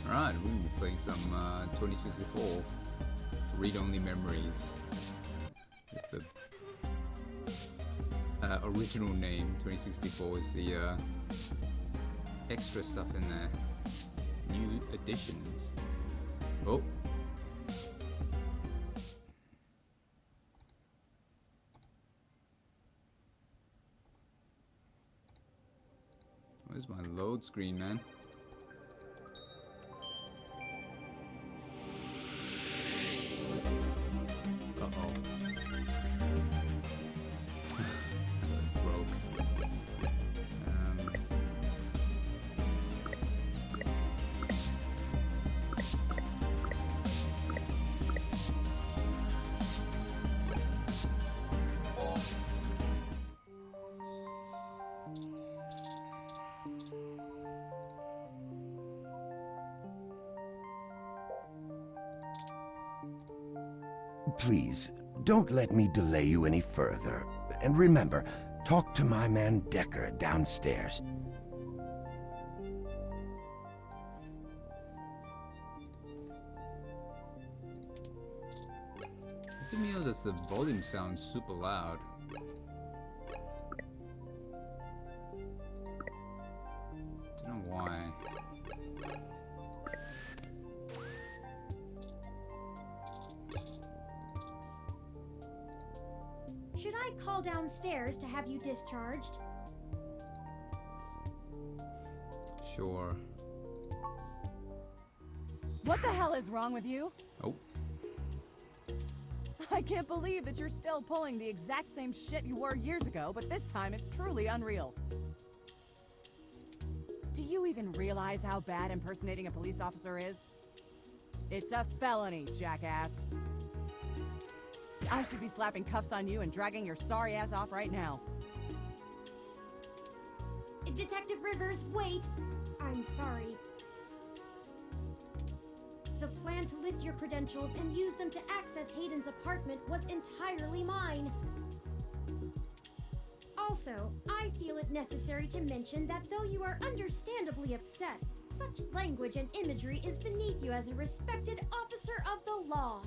Alright, we're gonna be playing some 2064 read-only memories. It's the original name. 2064 is the extra stuff in there. New additions. Oh. Where's my load screen, man? Uh-oh. Broke. Please, don't let me delay you any further. And remember, talk to my man Decker downstairs. Does it mean that the volume sounds super loud? Don't know why. Should I call downstairs to have you discharged? Sure. What the hell is wrong with you? Oh. I can't believe that you're still pulling the exact same shit you were years ago, but this time it's truly unreal. Do you even realize how bad impersonating a police officer is? It's a felony, jackass. I should be slapping cuffs on you and dragging your sorry ass off right now. Detective Rivers, wait! I'm sorry. The plan to lift your credentials and use them to access Hayden's apartment was entirely mine. Also, I feel it necessary to mention that though you are understandably upset, such language and imagery is beneath you as a respected officer of the law.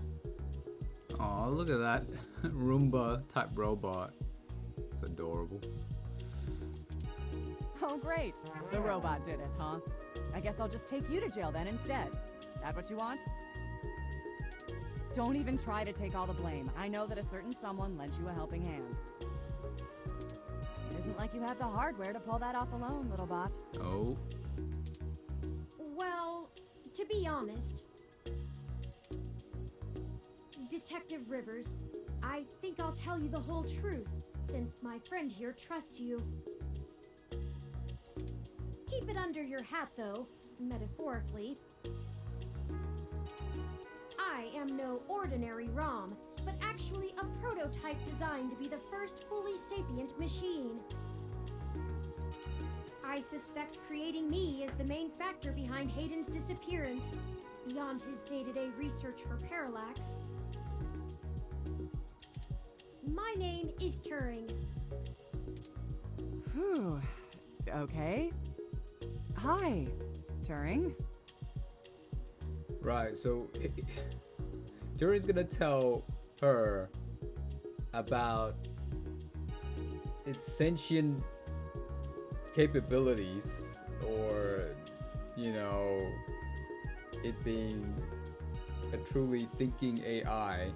Oh, look at that Roomba type robot. It's adorable. Oh, great. The robot did it, huh? I guess I'll just take you to jail then instead. That what you want? Don't even try to take all the blame. I know that a certain someone lent you a helping hand. It isn't like you have the hardware to pull that off alone, little bot. Oh. Well, to be honest, Detective Rivers, I think I'll tell you the whole truth, since my friend here trusts you. Keep it under your hat, though, metaphorically. I am no ordinary ROM, but actually a prototype designed to be the first fully sapient machine. I suspect creating me is the main factor behind Hayden's disappearance, beyond his day-to-day research for Parallax. My name is Turing. Whew. Okay. Hi, Turing. Right, so Turing's gonna tell her about its sentient capabilities, or, you know, it being a truly thinking AI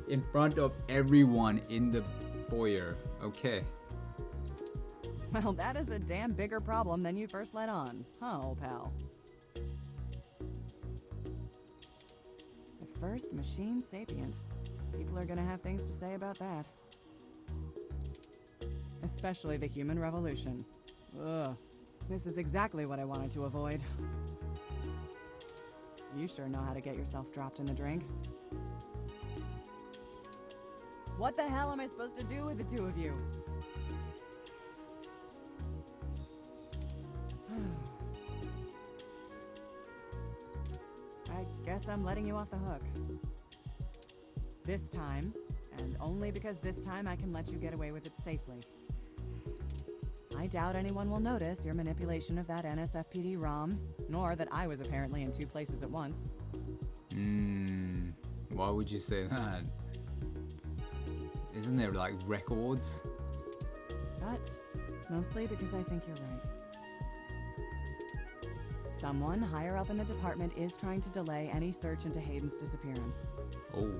in front of everyone in the foyer. Okay. Well, that is a damn bigger problem than you first let on, huh, old pal? The first machine sapient. People are gonna have things to say about that. Especially the human revolution. Ugh. This is exactly what I wanted to avoid. You sure know how to get yourself dropped in the drink. What the hell am I supposed to do with the two of you? I guess I'm letting you off the hook. This time, and only because this time I can let you get away with it safely. I doubt anyone will notice your manipulation of that NSFPD ROM, nor that I was apparently in 2 places at once. Why would you say that? Isn't there like records? But mostly because I think you're right. Someone higher up in the department is trying to delay any search into Hayden's disappearance. Oh.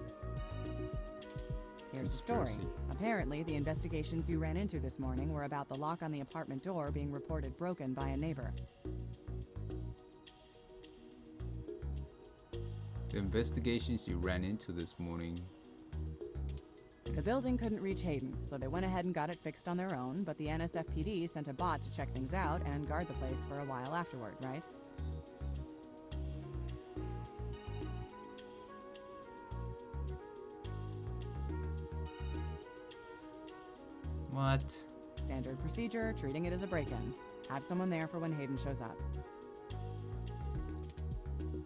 Here's the story. Conspiracy. Apparently, the investigations you ran into this morning were about the lock on the apartment door being reported broken by a neighbor. The investigations you ran into this morning. The building couldn't reach Hayden, so they went ahead and got it fixed on their own, but the NSFPD sent a bot to check things out and guard the place for a while afterward, right? What? Standard procedure, treating it as a break-in. Have someone there for when Hayden shows up.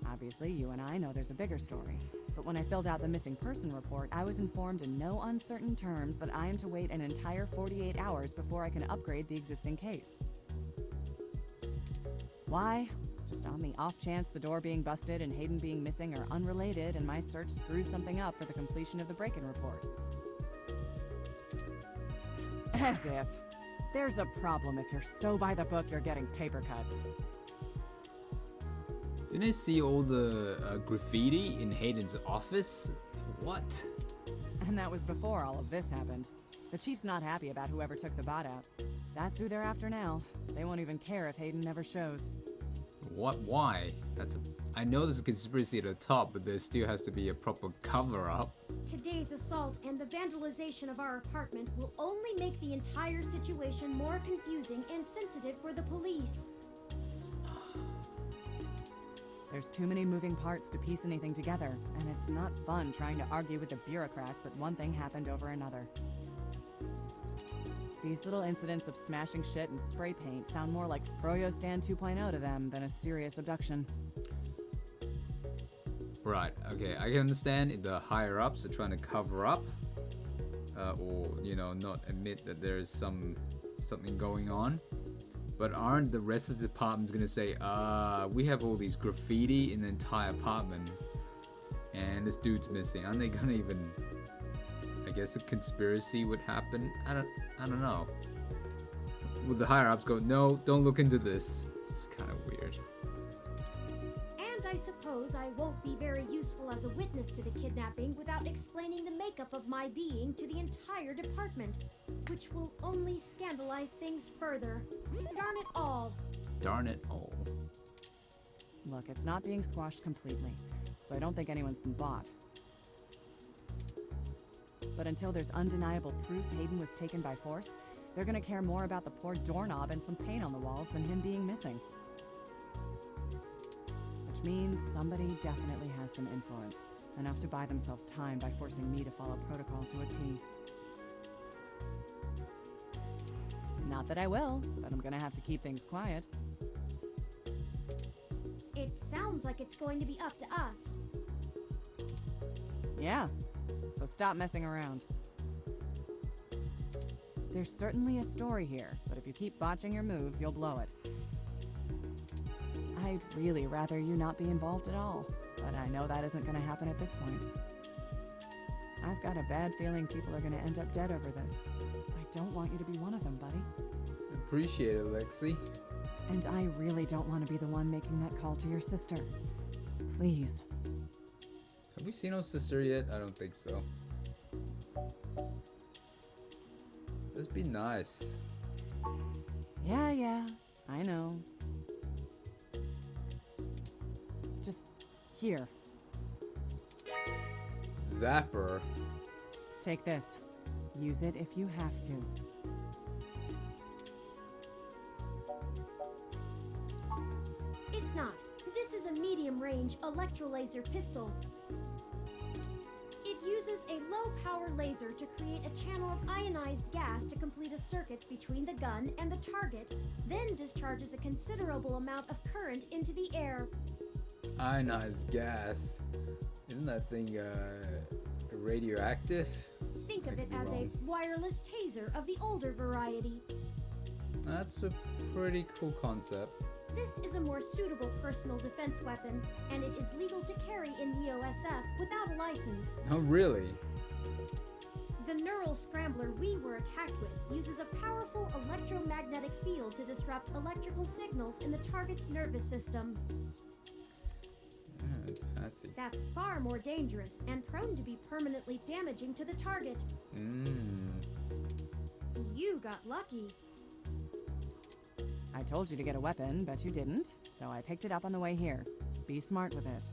Obviously, you and I know there's a bigger story. But when I filled out the missing person report, I was informed in no uncertain terms that I am to wait an entire 48 hours before I can upgrade the existing case. Why? Just on the off chance the door being busted and Hayden being missing are unrelated and my search screws something up for the completion of the break-in report. As if. There's a problem if you're so by the book you're getting paper cuts. Didn't I see all the graffiti in Hayden's office? What? And that was before all of this happened. The chief's not happy about whoever took the bot out. That's who they're after now. They won't even care if Hayden never shows. What? Why? I know there's a conspiracy at the top, but there still has to be a proper cover-up. Today's assault and the vandalization of our apartment will only make the entire situation more confusing and sensitive for the police. There's too many moving parts to piece anything together, and it's not fun trying to argue with the bureaucrats that one thing happened over another. These little incidents of smashing shit and spray paint sound more like Froyo Stand 2.0 to them than a serious abduction. Right, okay, I can understand if the higher-ups are trying to cover up, or, you know, not admit that there's something going on. But aren't the rest of the departments gonna say, we have all these graffiti in the entire apartment, and this dude's missing? Aren't they gonna even, I guess a conspiracy would happen? I don't know. Would the higher-ups go, no, don't look into this? It's kind of weird. And I suppose I won't be very useful as a witness to the kidnapping without explaining the makeup of my being to the entire department, which will only scandalize things further. Darn it all. Darn it all. Look, it's not being squashed completely, so I don't think anyone's been bought. But until there's undeniable proof Hayden was taken by force, they're gonna care more about the poor doorknob and some paint on the walls than him being missing. Which means somebody definitely has some influence, enough to buy themselves time by forcing me to follow protocol to a T. Not that I will, but I'm gonna have to keep things quiet. It sounds like it's going to be up to us. Yeah, so stop messing around. There's certainly a story here, but if you keep botching your moves, you'll blow it. I'd really rather you not be involved at all, but I know that isn't gonna happen at this point. I've got a bad feeling people are gonna end up dead over this. I don't want you to be one of them, buddy. Appreciate it, Lexi. And I really don't want to be the one making that call to your sister. Please. Have we seen our sister yet? I don't think so. Let's be nice. Yeah, I know. Just here. Zapper. Take this. Use it if you have to. It's not. This is a medium-range electrolaser pistol. It uses a low-power laser to create a channel of ionized gas to complete a circuit between the gun and the target, then discharges a considerable amount of current into the air. Ionized gas. Isn't that thing radioactive? Think I of could it be as a wrong. wireless taser of the older variety. That's a pretty cool concept. This is a more suitable personal defense weapon, and it is legal to carry in the OSF without a license. Oh, really? The neural scrambler we were attacked with uses a powerful electromagnetic field to disrupt electrical signals in the target's nervous system. Yeah, it's fancy. That's far more dangerous and prone to be permanently damaging to the target. You got lucky. I told you to get a weapon, but you didn't, so I picked it up on the way here. Be smart with it.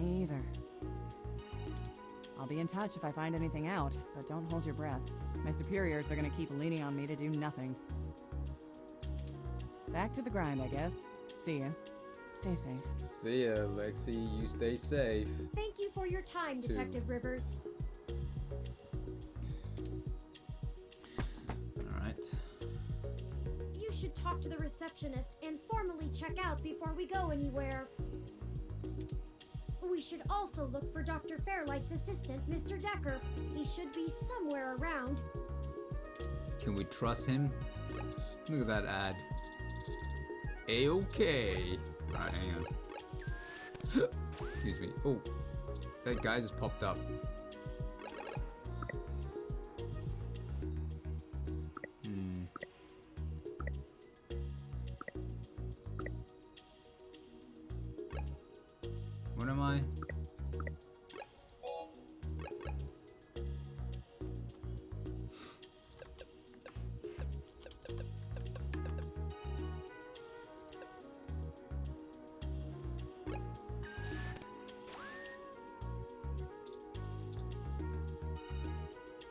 Me either. I'll be in touch if I find anything out, but don't hold your breath. My superiors are gonna keep leaning on me to do nothing. Back to the grind, I guess. See ya. Stay safe. See ya, Lexi. You stay safe. Thank you for your time, Detective Rivers. Alright. You should talk to the receptionist and formally check out before we go anywhere. We should also look for Dr. Fairlight's assistant, Mr. Decker. He should be somewhere around. Can we trust him? Look at that ad. A-okay. Alright, hang on. Excuse me. Oh, that guy just popped up. What am I?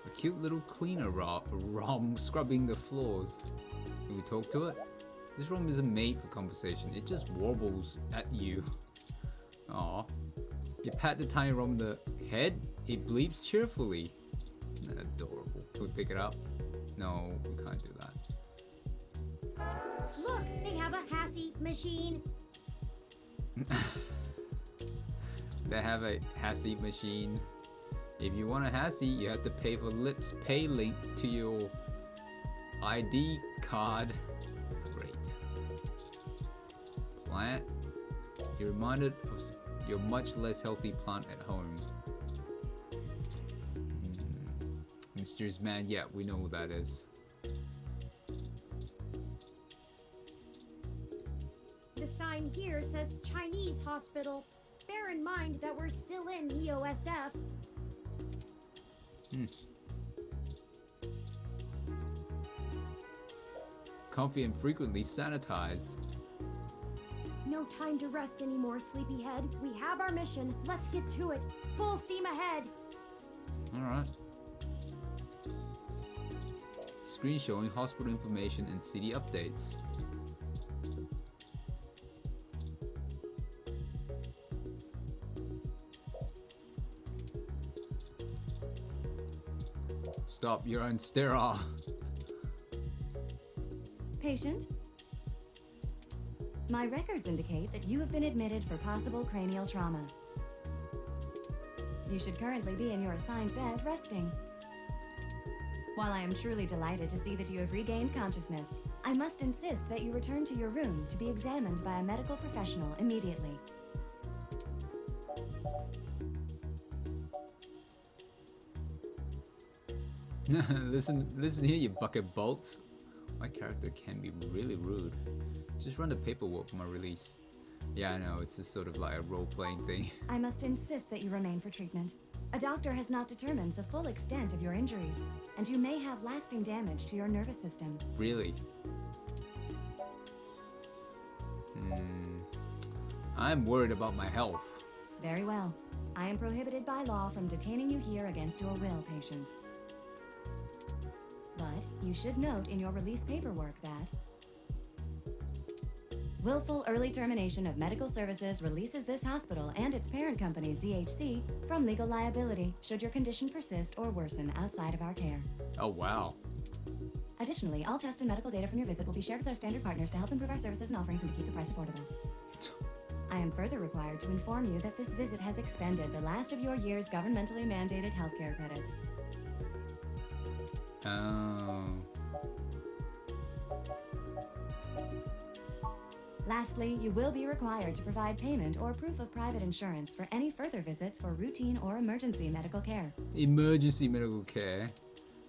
A cute little cleaner rom scrubbing the floors. Can we talk to it? This rom isn't made for conversation. It just warbles at you. Aw. You pat the tiny rom on the head, it bleeps cheerfully. Adorable. Can we pick it up? No, we can't do that. Look, they have a Hassie machine. They have a Hassie machine. If you want a Hassie, you have to pay for Lips Pay link to your ID card. Great. Plant. You're reminded of your much less healthy plant at home. Mysterious man, yeah, we know who that is. The sign here says Chinese hospital. Bear in mind that we're still in NEO-SF. Comfy and frequently sanitize. No time to rest anymore, sleepyhead. We have our mission. Let's get to it. Full steam ahead. Alright. Screen showing hospital information and city updates. Stop, you're unsterile. Patient? My records indicate that you have been admitted for possible cranial trauma. You should currently be in your assigned bed, resting. While I am truly delighted to see that you have regained consciousness, I must insist that you return to your room to be examined by a medical professional immediately. Listen here, you bucket bolts. My character can be really rude. Just run the paperwork for my release. Yeah, I know, it's just sort of like a role-playing thing. I must insist that you remain for treatment. A doctor has not determined the full extent of your injuries, and you may have lasting damage to your nervous system. Really? I'm worried about my health. Very well. I am prohibited by law from detaining you here against your will, patient. But you should note in your release paperwork that willful early termination of medical services releases this hospital and its parent company, ZHC, from legal liability should your condition persist or worsen outside of our care. Oh, wow. Additionally, all test and medical data from your visit will be shared with our standard partners to help improve our services and offerings and to keep the price affordable. I am further required to inform you that this visit has expended the last of your year's governmentally mandated healthcare credits. Oh. Lastly, you will be required to provide payment or proof of private insurance for any further visits for routine or emergency medical care. Emergency medical care.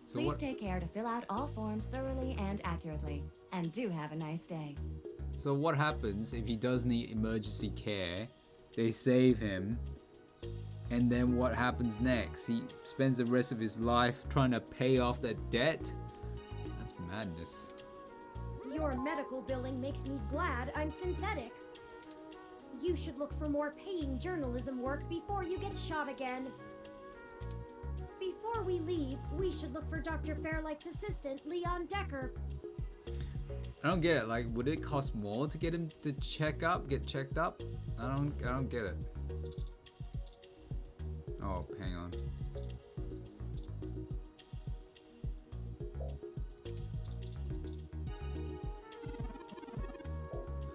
So Please what? take care to fill out all forms thoroughly and accurately. And do have a nice day. So what happens if he does need emergency care? They save him. And then what happens next? He spends the rest of his life trying to pay off that debt? That's madness. Your medical billing makes me glad I'm synthetic. You should look for more paying journalism work before you get shot again. Before we leave, we should look for Dr. Fairlight's assistant, Leon Decker. I don't get it. Like, would it cost more to get him to get checked up? I don't get it. Oh, hang on.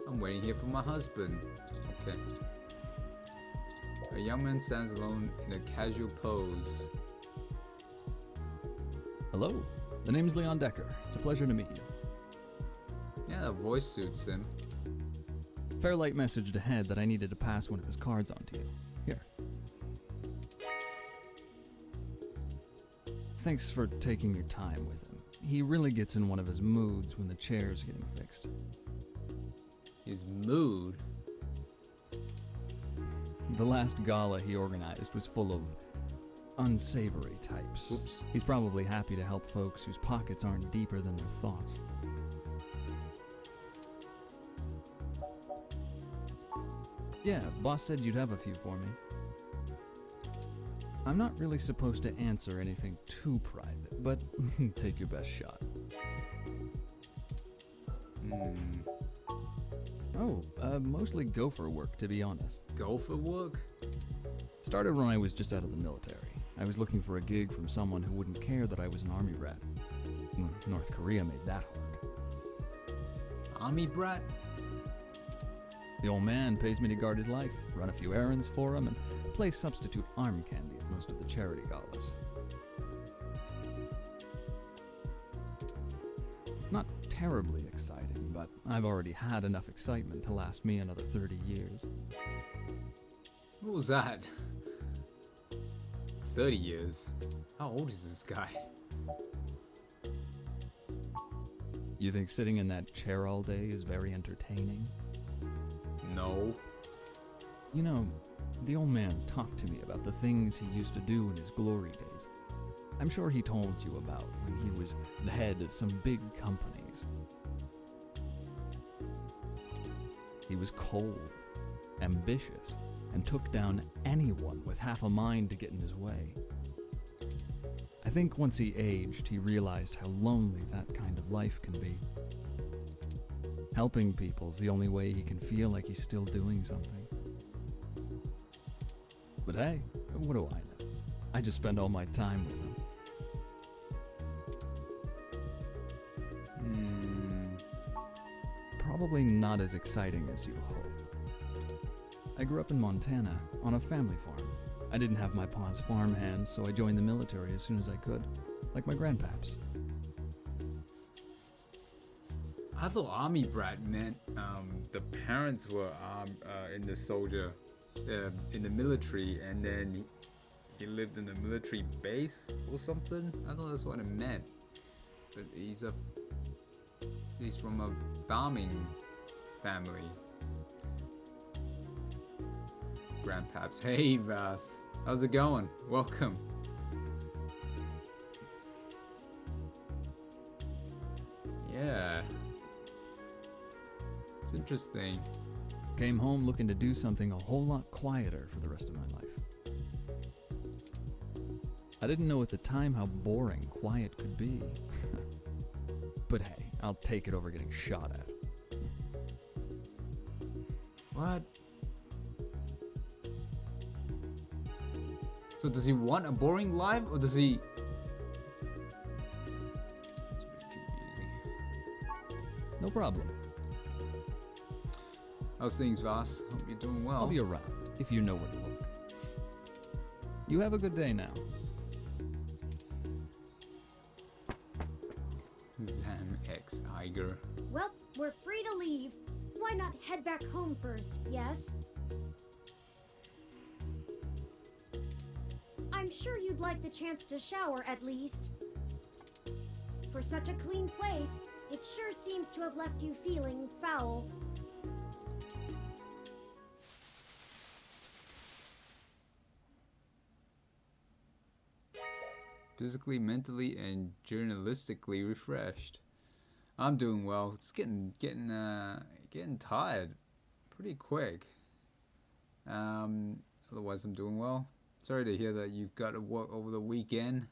I'm waiting here for my husband. Okay. A young man stands alone in a casual pose. Hello, the name's Leon Decker. It's a pleasure to meet you. Yeah, that voice suits him. Fairlight messaged ahead that I needed to pass one of his cards on to you. Here. Thanks for taking your time with him. He really gets in one of his moods when the chair's getting fixed. His mood? The last gala he organized was full of unsavory types. Oops. He's probably happy to help folks whose pockets aren't deeper than their thoughts. Yeah, boss said you'd have a few for me. I'm not really supposed to answer anything too private, but take your best shot. Oh, mostly gopher work, to be honest. Gopher work? Started when I was just out of the military. I was looking for a gig from someone who wouldn't care that I was an army brat. North Korea made that hard. Army brat? The old man pays me to guard his life, run a few errands for him, and play substitute arm candy at most of the charity galas. Not terribly exciting, but I've already had enough excitement to last me another 30 years. What was that? 30 years? How old is this guy? You think sitting in that chair all day is very entertaining? No. You know, the old man's talked to me about the things he used to do in his glory days. I'm sure he told you about when he was the head of some big companies. He was cold, ambitious, and took down anyone with half a mind to get in his way. I think once he aged, he realized how lonely that kind of life can be. Helping people's the only way he can feel like he's still doing something. But hey, what do I know? I just spend all my time with him. Probably not as exciting as you hope. I grew up in Montana, on a family farm. I didn't have my pa's farm hands, so I joined the military as soon as I could, like my grandpaps. I thought army brat meant the parents were in the military, and then he lived in a military base or something. I thought that's what it meant. But he's from a farming family. Grandpaps. Hey Vas, how's it going? Welcome. Yeah. It's interesting. Came home looking to do something a whole lot quieter for the rest of my life. I didn't know at the time how boring quiet could be. But hey, I'll take it over getting shot at. What? So does he want a boring life, or does he... It's a bit confusing. No problem. How's things, Vas? Hope you're doing well. I'll be around, if you know where to look. You have a good day now. Zam X Iger. Well, we're free to leave. Why not head back home first, yes? I'm sure you'd like the chance to shower at least. For such a clean place, it sure seems to have left you feeling foul. Physically, mentally, and journalistically refreshed. I'm doing well. It's getting tired pretty quick. Otherwise I'm doing well. Sorry to hear that you've got to work over the weekend.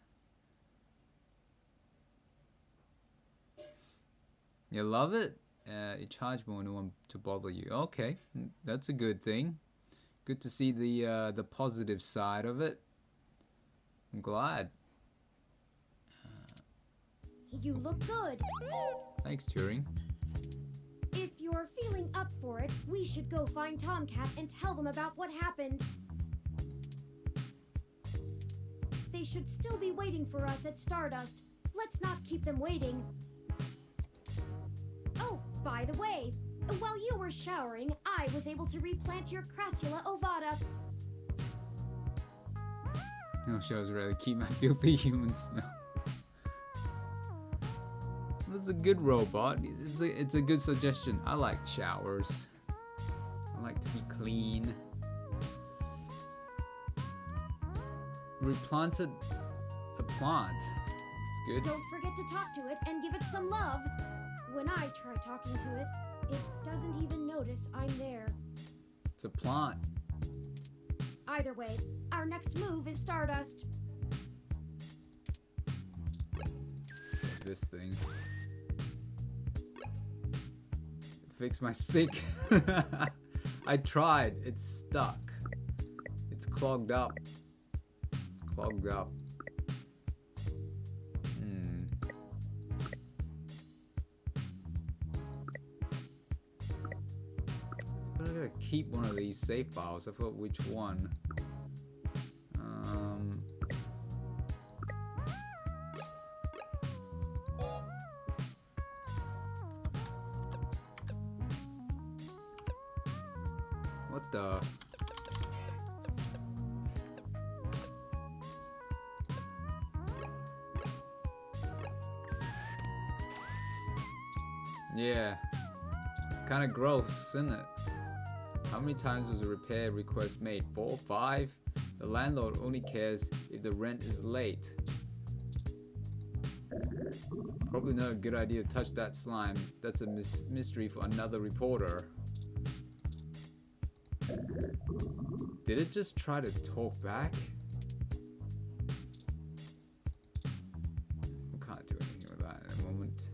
You love it? You charge more, no one to bother you. Okay, that's a good thing. Good to see the positive side of it. I'm glad. You look good. Thanks, Turing. If you're feeling up for it, we should go find Tomcat and tell them about what happened. They should still be waiting for us at Stardust. Let's not keep them waiting. Oh, by the way, while you were showering, I was able to replant your Crassula ovata. No shows rather keep my filthy human smell. That's a good robot. It's a good suggestion. I like showers. I like to be clean. Replanted a plant. It's good. Don't forget to talk to it and give it some love. When I try talking to it, it doesn't even notice I'm there. It's a plant. Either way, our next move is Stardust. This thing. Fix my sink. I tried. It's stuck. It's clogged up. Clogged up. I'm gonna keep one of these save files. I forgot which one. What the? Yeah, it's kind of gross, isn't it? How many times was a repair request made? 4 or 5? The landlord only cares if the rent is late. Probably not a good idea to touch that slime. That's a mystery for another reporter. Did it just try to talk back? We can't do anything with that in a moment.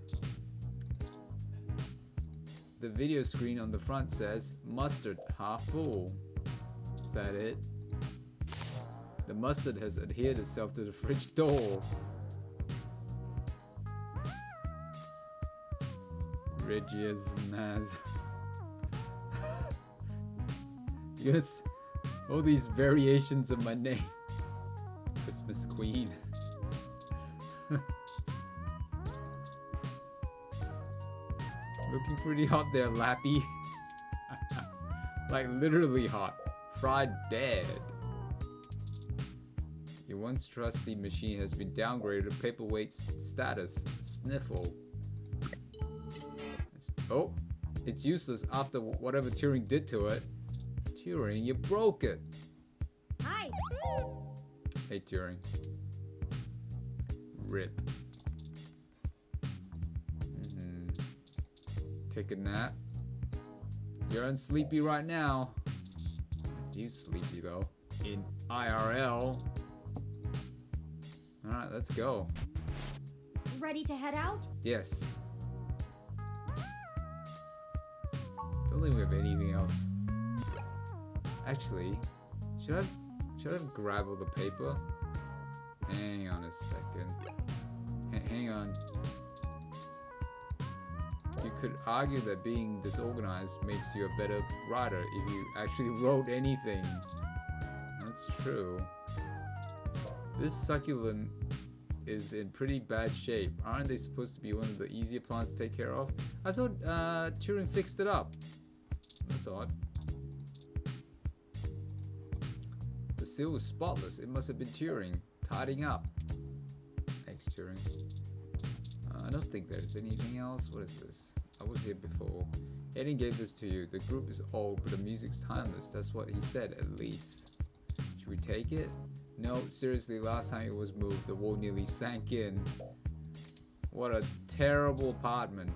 The video screen on the front says, mustard half full. Is that it? The mustard has adhered itself to the fridge door. Regia's Maz. Yes, all these variations of my name. Christmas Queen. Looking pretty hot there, Lappy. Like literally hot. Fried dead. Your once trusty machine has been downgraded to paperweight status. Sniffle. Oh, it's useless after whatever Turing did to it. Turing, you broke it. Hi. Hey, Turing. Rip. Take a nap. You're unsleepy right now. You sleepy though. In IRL. Alright, let's go. Ready to head out? Yes. Don't think we have anything else. Actually, should I grab all the paper? Hang on a second. Hang on. You could argue that being disorganized makes you a better writer if you actually wrote anything. That's true. This succulent is in pretty bad shape. Aren't they supposed to be one of the easier plants to take care of? I thought Turing fixed it up. That's odd. The seal was spotless. It must have been Turing tidying up. Thanks, Turing. I don't think there's anything else. What is this? I was here before. Aiden gave this to you. The group is old, but the music's timeless. That's what he said, at least. Should we take it? No, seriously, last time it was moved, the wall nearly sank in. What a terrible apartment.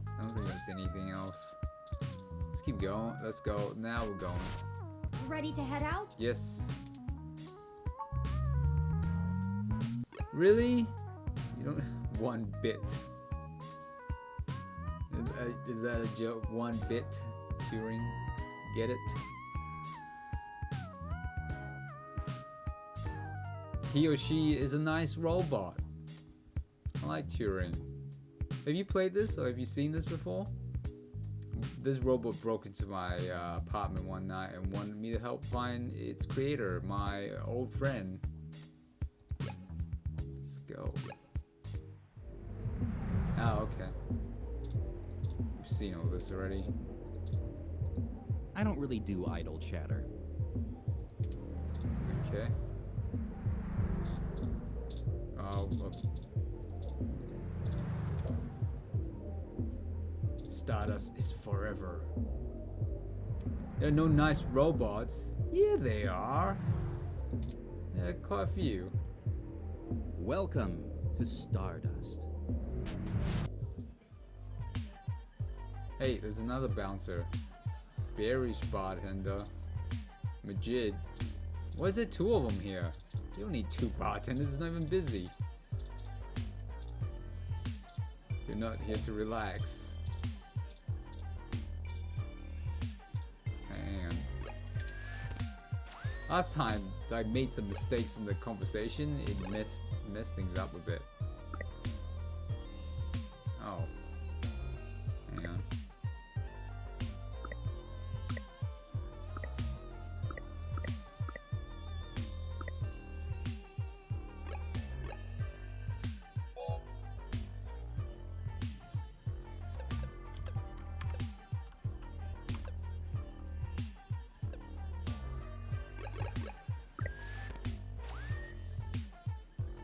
I don't think there's anything else. Let's keep going. Let's go. Now we're going. Ready to head out? Yes. Really? You don't... One bit. Is that a joke? One bit? Turing? Get it? He or she is a nice robot. I like Turing. Have you played this or have you seen this before? This robot broke into my apartment one night and wanted me to help find its creator, my old friend. Let's go. Oh, okay. We've seen all this already. I don't really do idle chatter. Okay. Stardust is forever. There are no nice robots. Yeah, they are. There are quite a few. Welcome to Stardust. Hey, there's another bouncer. Bearish bartender. Majid. Why is there two of them here? You don't need two bartenders, it's not even busy. You're not here to relax. Hang on. Last time I made some mistakes in the conversation, it messed things up a bit. Oh. Hang on.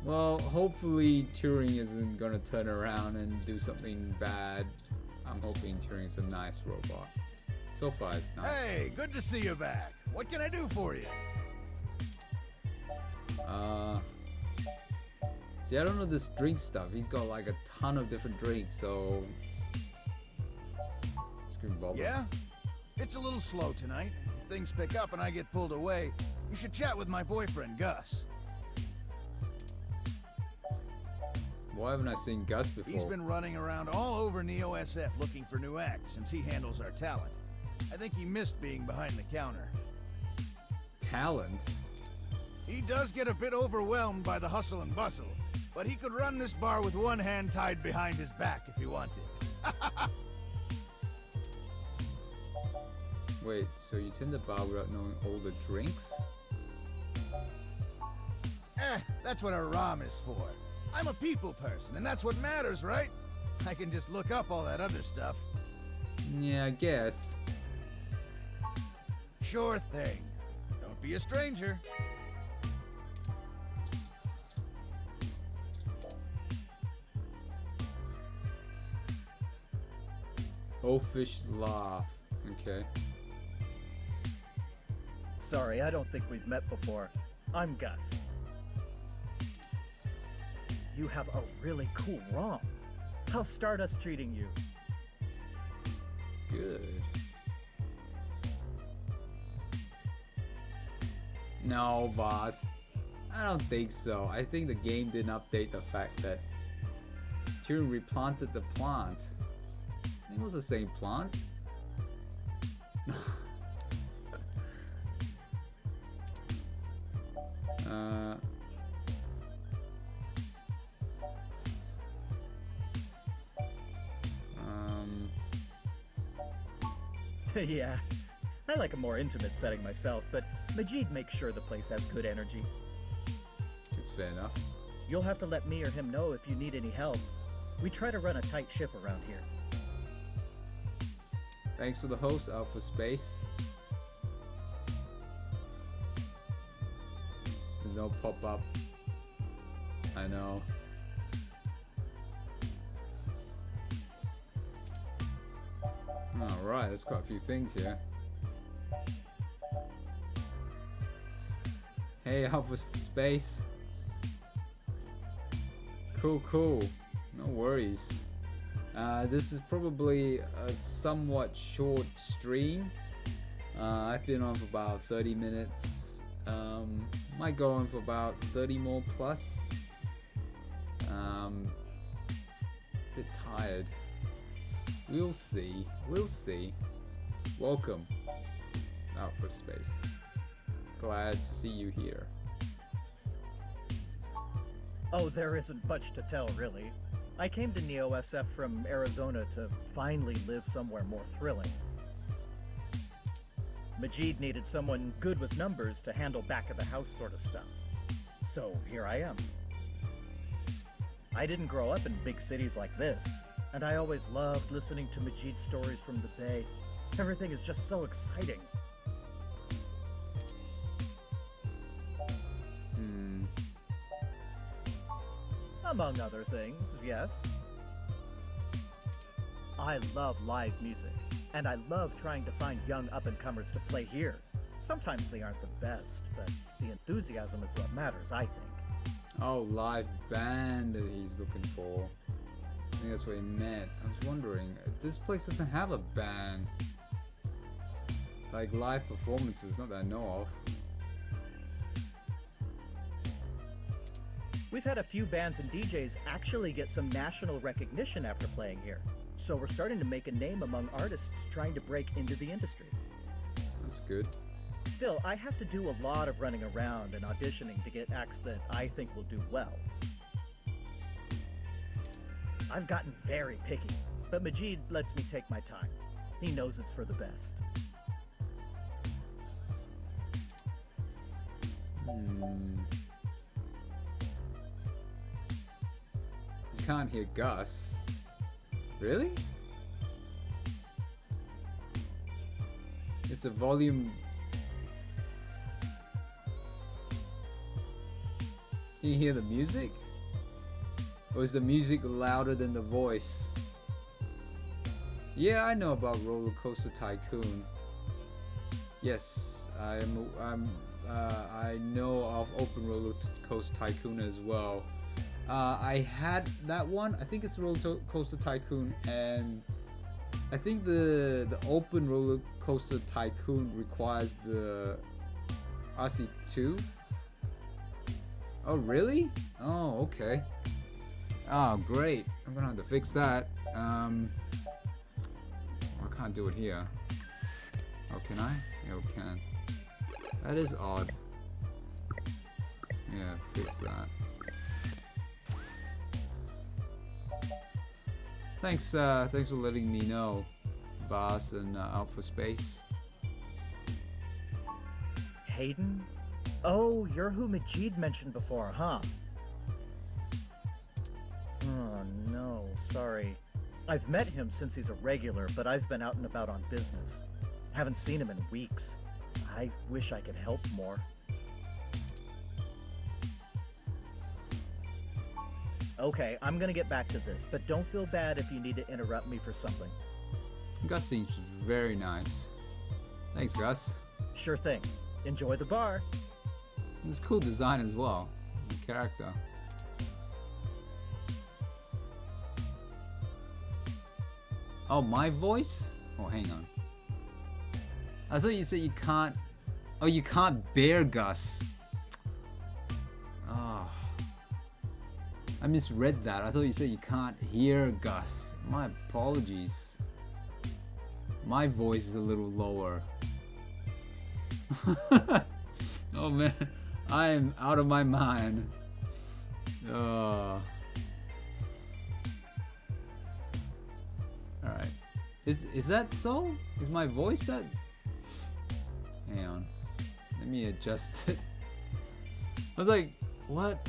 Well, hopefully Turing isn't gonna turn around and do something bad. I'm hoping Turing's a nice robot. So far, it's nice. Hey, good to see you back. What can I do for you? See, I don't know this drink stuff. He's got like a ton of different drinks, so... Screw bubble. Yeah? It's a little slow tonight. If things pick up and I get pulled away, you should chat with my boyfriend, Gus. Why haven't I seen Gus before? He's been running around all over Neo SF looking for new acts since he handles our talent. I think he missed being behind the counter. Talent? He does get a bit overwhelmed by the hustle and bustle, but he could run this bar with one hand tied behind his back if he wanted. Wait, so you tend the bar without knowing all the drinks? That's what a ROM is for. I'm a people person, and that's what matters, right? I can just look up all that other stuff. Yeah, I guess. Sure thing. Don't be a stranger. Oafish laugh. Okay. Sorry, I don't think we've met before. I'm Gus. You have a really cool ROM. How's Stardust treating you? Good. No, Voss. I don't think so. I think the game didn't update the fact that Turing replanted the plant. I think it was the same plant. Yeah, I like a more intimate setting myself, but Majid makes sure the place has good energy. fair enough. You'll have to let me or him know if you need any help. We try to run a tight ship around here. Thanks for the host, Alpha Space. There's no pop-up. I know. Alright, there's quite a few things here. Hey, Alpha Space. Cool. No worries. This is probably a somewhat short stream. I've been on for about 30 minutes. Might go on for about 30 more plus. Bit tired. We'll see. Welcome, Alpha Space. Glad to see you here. Oh, there isn't much to tell, really. I came to Neo SF from Arizona to finally live somewhere more thrilling. Majid needed someone good with numbers to handle back-of-the-house sort of stuff. So here I am. I didn't grow up in big cities like this, and I always loved listening to Majid's stories from the Bay. Everything is just so exciting. Among other things, yes. I love live music, and I love trying to find young up-and-comers to play here. Sometimes they aren't the best, but the enthusiasm is what matters, I think. Oh, live band that he's looking for. I think that's what he meant. I was wondering, this place doesn't have a band. Like live performances, not that I know of. We've had a few bands and DJs actually get some national recognition after playing here, so we're starting to make a name among artists trying to break into the industry. That's good. Still, I have to do a lot of running around and auditioning to get acts that I think will do well. I've gotten very picky, but Majid lets me take my time. He knows it's for the best. You can't hear Gus. Really? It's the volume. Can you hear the music? Or is the music louder than the voice? Yeah, I know about Roller Coaster Tycoon. Yes, I know of Open Roller Coaster Tycoon as well. I had that one. I think it's Roller Coaster Tycoon, and I think the Open Roller Coaster Tycoon requires the RC2. Oh, really? Oh, okay. Oh, great. I'm gonna have to fix that. I can't do it here. Oh, can I? Yeah, we can. That is odd. Yeah, fix that. Thanks for letting me know, Boss and Alpha Space. Hayden? Oh, you're who Majid mentioned before, huh? Oh no, sorry. I've met him since he's a regular, but I've been out and about on business. Haven't seen him in weeks. I wish I could help more. Okay, I'm gonna get back to this, but don't feel bad if you need to interrupt me for something. Gus seems very nice. Thanks, Gus. Sure thing. Enjoy the bar. It's cool design as well. The character. Oh, my voice? Oh, hang on. I thought you said you can't... Oh, you can't bear Gus. Oh. I misread that. I thought you said you can't hear Gus. My apologies. My voice is a little lower. Oh man, I am out of my mind. Alright. Is that so? Is my voice that... Hang on. Let me adjust it. I was like, what?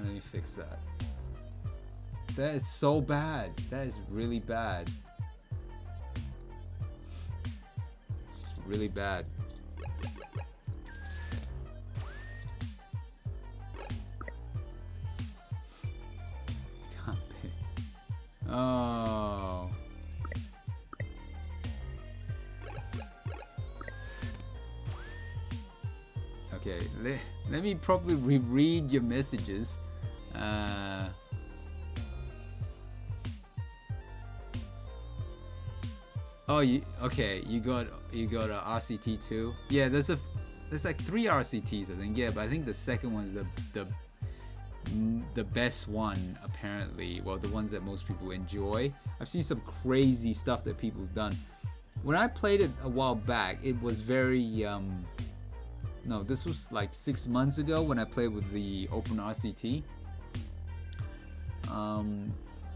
let me fix that. That is so bad. That is really bad. It's really bad. Can't pick. Oh. Okay, let me probably reread your messages. Oh, okay? You got a RCT too. Yeah, there's like 3 RCTs I think. Yeah, but I think the second one's the best one apparently. Well, the ones that most people enjoy. I've seen some crazy stuff that people have done. When I played it a while back, it was very no, this was like 6 months ago when I played with the Open RCT.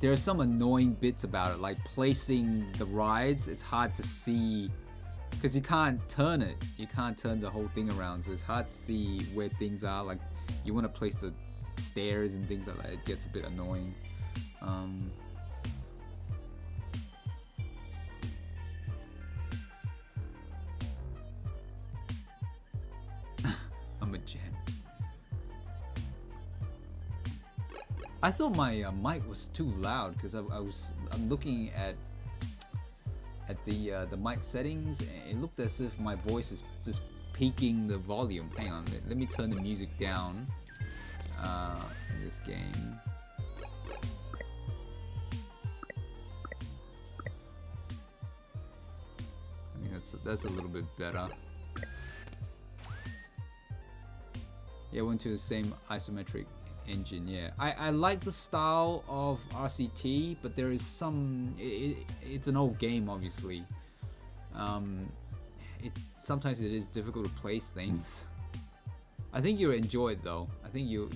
There are some annoying bits about it, like placing the rides. It's hard to see because you can't turn it. You can't turn the whole thing around, so it's hard to see where things are. Like you want to place the stairs and things like that. It gets a bit annoying. I'm a gen. I thought my mic was too loud because I'm looking at the mic settings, and it looked as if my voice is just peaking the volume. Hang on, let me turn the music down in this game. I think that's a little bit better. Yeah, went to the same isometric engine. Yeah, I like the style of RCT, but there is some it's an old game, obviously. Sometimes it is difficult to place things. I think you'll enjoy it though. I think you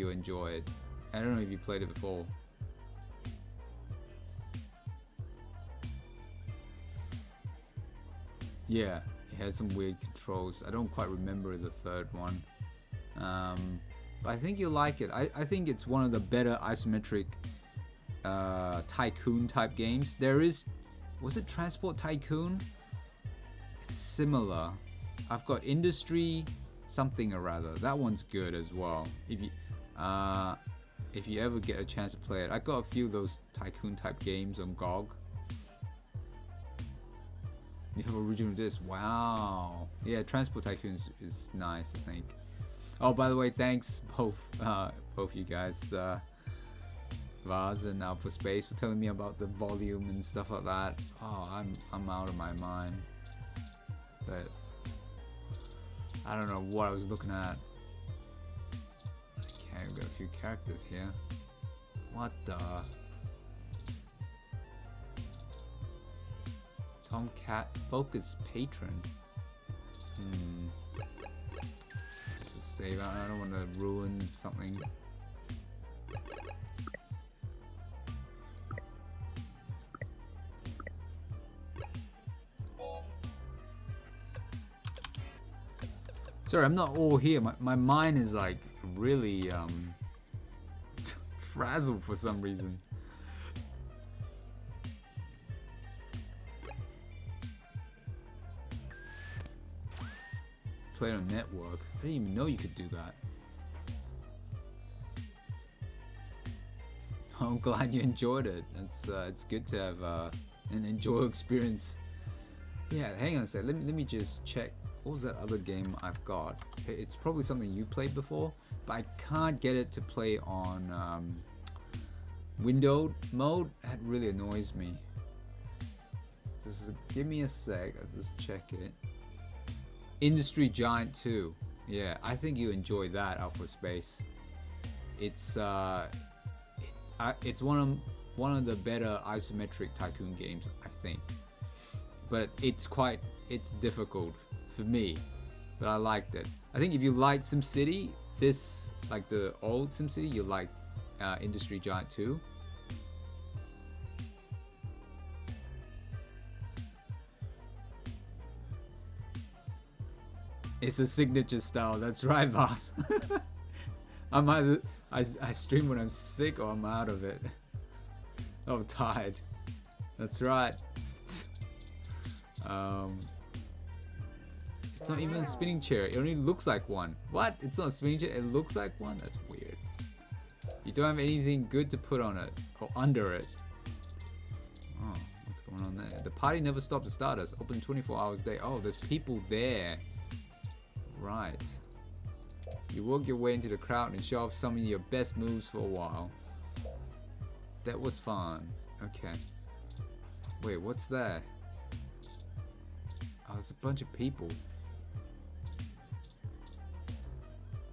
enjoy it. I don't know if you played it before. Yeah, it had some weird controls. I don't quite remember the third one. But I think you'll like it. I think it's one of the better isometric tycoon type games. There is, was it Transport Tycoon? It's similar. I've got Industry something or other. That one's good as well. If you ever get a chance to play it, I got a few of those tycoon type games on GOG. You have original disc. Wow. Yeah, Transport Tycoon is nice, I think. Oh, by the way, thanks both you guys, Vaz and Alpha Space, for telling me about the volume and stuff like that. Oh, I'm out of my mind. But I don't know what I was looking at. Okay, we've got a few characters here. What the? Tomcat Focus Patron. Save. I don't want to ruin something. Sorry, I'm not all here. My mind is like really frazzled for some reason. Play on network. I didn't even know you could do that. I'm glad you enjoyed it. It's good to have an enjoyable experience. Yeah, hang on a sec. Let me just check. What was that other game I've got? It's probably something you played before, but I can't get it to play on windowed mode. That really annoys me. Just give me a sec. I'll just check it. Industry Giant 2. Yeah, I think you enjoy that, Alpha Space. It's one of the better isometric tycoon games, I think. But it's difficult for me, but I liked it. I think if you like SimCity, this, like the old SimCity, you like Industry Giant 2. It's a signature style, that's right, boss. I'm either I stream when I'm sick or I'm out of it. I'm tired. That's right. It's not even a spinning chair. It only looks like one. What? It's not a spinning chair. It looks like one. That's weird. You don't have anything good to put on it or under it. Oh, what's going on there? The party never stopped to start us. Open 24 hours a day. Oh, there's people there. Right. You work your way into the crowd and show off some of your best moves for a while. That was fun. Okay. Wait, what's that? Oh, there's a bunch of people.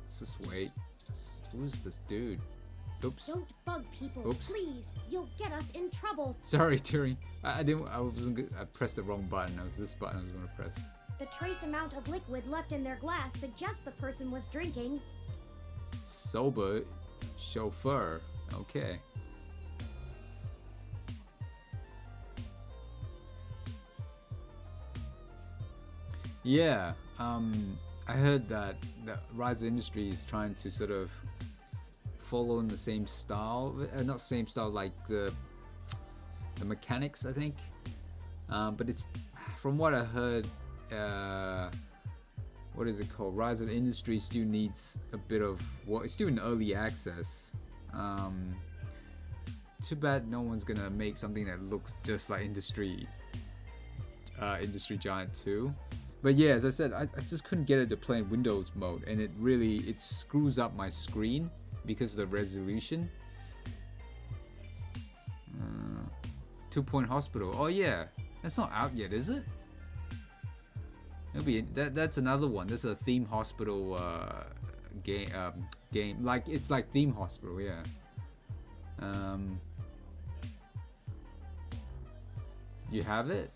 Let's just wait. Who's this dude? Oops. Don't bug people, Oops. please. You'll get us in trouble. Sorry, Turing. I didn't. I wasn't good. I pressed the wrong button. It was this button I was going to press. The trace amount of liquid left in their glass suggests the person was drinking. Sober chauffeur. Okay. Yeah. I heard that Rise of Industry is trying to sort of follow in the same style, not same style like the mechanics, I think. But it's from what I heard. What is it called? Rise of Industry still needs a bit of it's still in early access. Too bad no one's gonna make something that looks just like Industry Giant 2. But yeah, as I said, I just couldn't get it to play in Windows mode, and it screws up my screen because of the resolution. 2 Point Hospital. Oh yeah, that's not out yet, is it? It'll be that's another one. That's a theme hospital game. Like it's like theme hospital, yeah. You have it?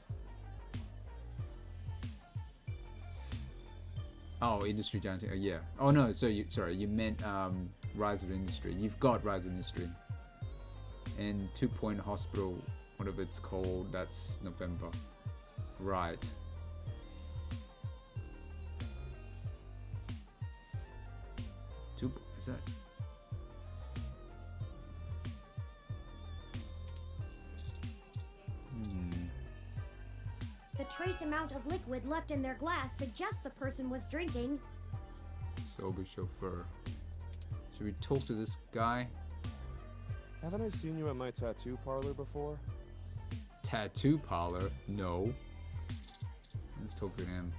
Oh, Industry Giant. Yeah. Oh no. So you meant Rise of Industry. You've got Rise of Industry. And 2 Point Hospital, whatever it's called. That's November. Right. Is that? The trace amount of liquid left in their glass suggests the person was drinking. Sober chauffeur. Should we talk to this guy? Haven't I seen you at my tattoo parlor before? Tattoo parlor? No. Let's talk to him.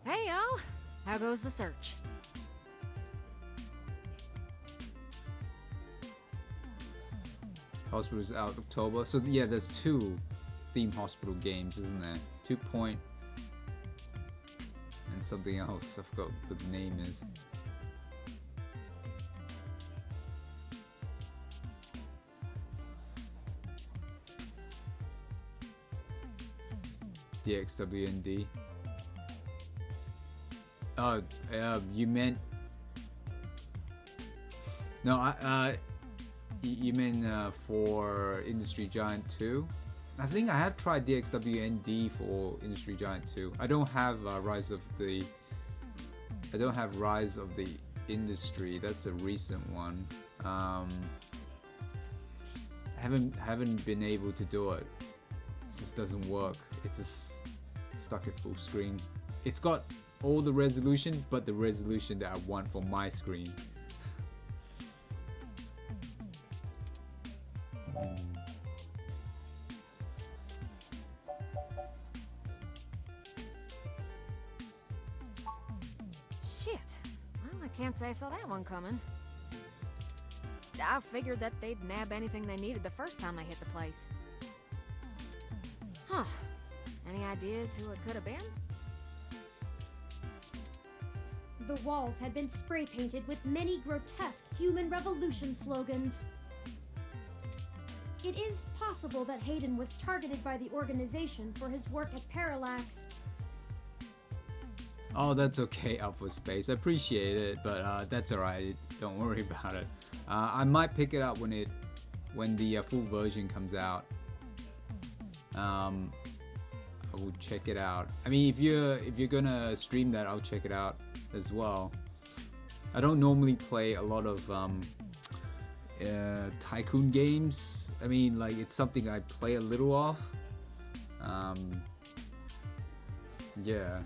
Hey y'all, how goes the search? Hospital's out October. So yeah, there's 2 theme hospital games, isn't there? 2 Point and something else. I forgot what the name is. DXWND. Oh, you meant... No, you mean for Industry Giant 2? I think I have tried DXWND for Industry Giant 2. I don't have Rise of the Industry. That's a recent one. I haven't been able to do it. It just doesn't work. It's just stuck at full screen. It's got all the resolution, but the resolution that I want for my screen. Shit. Well, I can't say I saw that one coming. I figured that they'd nab anything they needed the first time they hit the place. Huh. Any ideas who it could have been? The walls had been spray painted with many grotesque human revolution slogans. It is possible that Hayden was targeted by the organization for his work at Parallax. Oh, that's okay, Alpha Space. I appreciate it, but that's alright. Don't worry about it. I might pick it up when the full version comes out. will check it out. I mean, if you're gonna stream that, I'll check it out as well. I don't normally play a lot of tycoon games. I mean, like, it's something I play a little of. Yeah.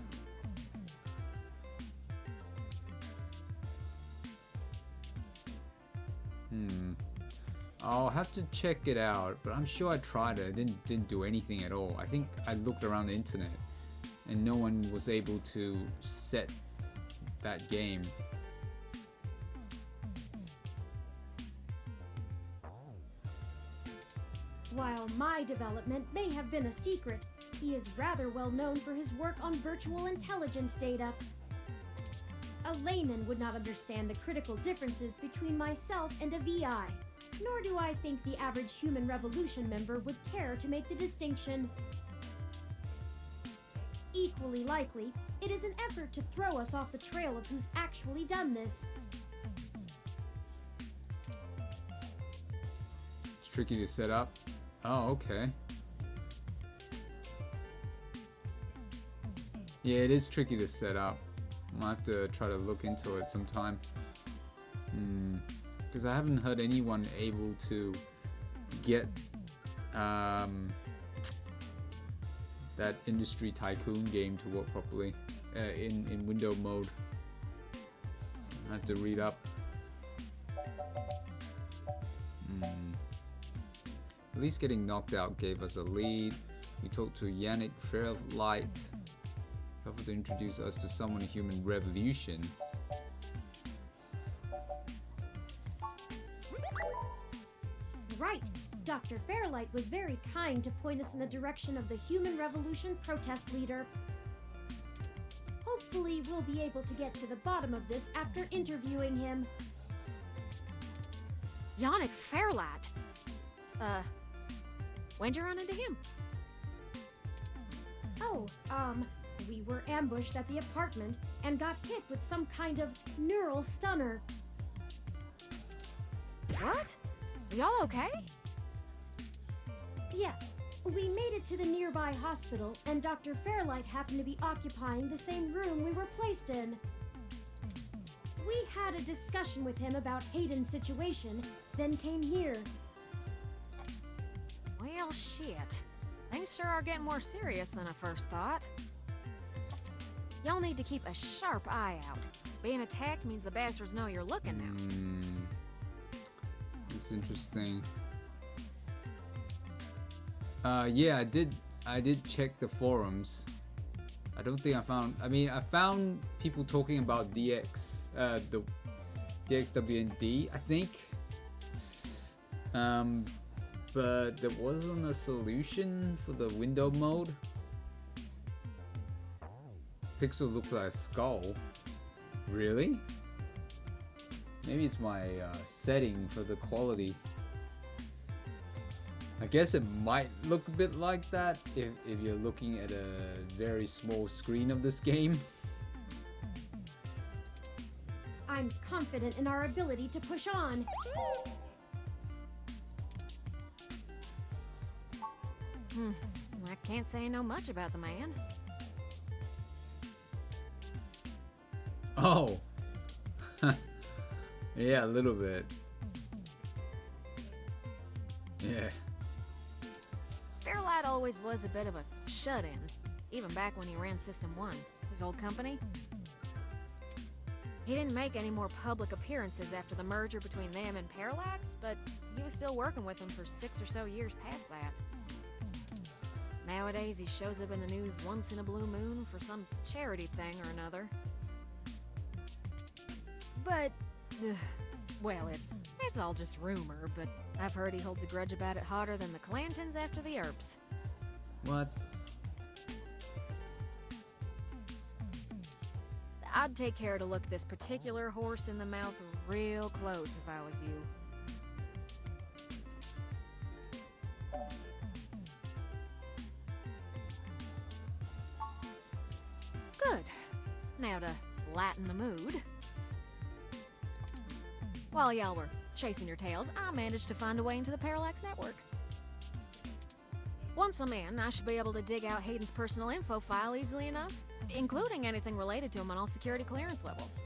I'll have to check it out, but I'm sure I tried it. I didn't do anything at all. I think I looked around the internet and no one was able to set that game. While my development may have been a secret, he is rather well known for his work on virtual intelligence data. A layman would not understand the critical differences between myself and a VI, nor do I think the average Human Revolution member would care to make the distinction. Equally likely, it is an effort to throw us off the trail of who's actually done this. It's tricky to set up. Oh, okay. Yeah, it is tricky to set up. I'll have to try to look into it sometime. Because I haven't heard anyone able to get that Industry Tycoon game to work properly in window mode. I have to read up. At least getting knocked out gave us a lead. We talked to Yannick Fairlight, helpful to introduce us to someone in Human Revolution. Right. Dr. Fairlight was very kind to point us in the direction of the Human Revolution protest leader. Hopefully, we'll be able to get to the bottom of this after interviewing him. Yannick Fairlight? When'd you run into him? Oh, we were ambushed at the apartment and got hit with some kind of neural stunner. What? Are y'all okay? Yes, we made it to the nearby hospital, and Dr. Fairlight happened to be occupying the same room we were placed in. We had a discussion with him about Hayden's situation, then came here. Well, shit. Things sure are getting more serious than I first thought. Y'all need to keep a sharp eye out. Being attacked means the bastards know you're looking now. It's interesting. Yeah, I did check the forums. I don't think I found. I mean, I found people talking about the DXWND, I think. But there wasn't a solution for the window mode. Pixel looked like a skull. Really? Maybe it's my setting for the quality. I guess it might look a bit like that if you're looking at a very small screen of this game. I'm confident in our ability to push on. I can't say I know much about the man. Oh! Yeah, a little bit. Yeah. Fairlight always was a bit of a shut-in, even back when he ran System 1, his old company. He didn't make any more public appearances after the merger between them and Parallax, but he was still working with them for 6 or so years past that. Nowadays, he shows up in the news once in a blue moon for some charity thing or another. But, well, it's all just rumor, but I've heard he holds a grudge about it hotter than the Clantons after the Earps. What? I'd take care to look this particular horse in the mouth real close if I was you. Good. Now to lighten the mood. While y'all were chasing your tails, I managed to find a way into the Parallax network. Once I'm in, I should be able to dig out Hayden's personal info file easily enough, including anything related to him on all security clearance levels.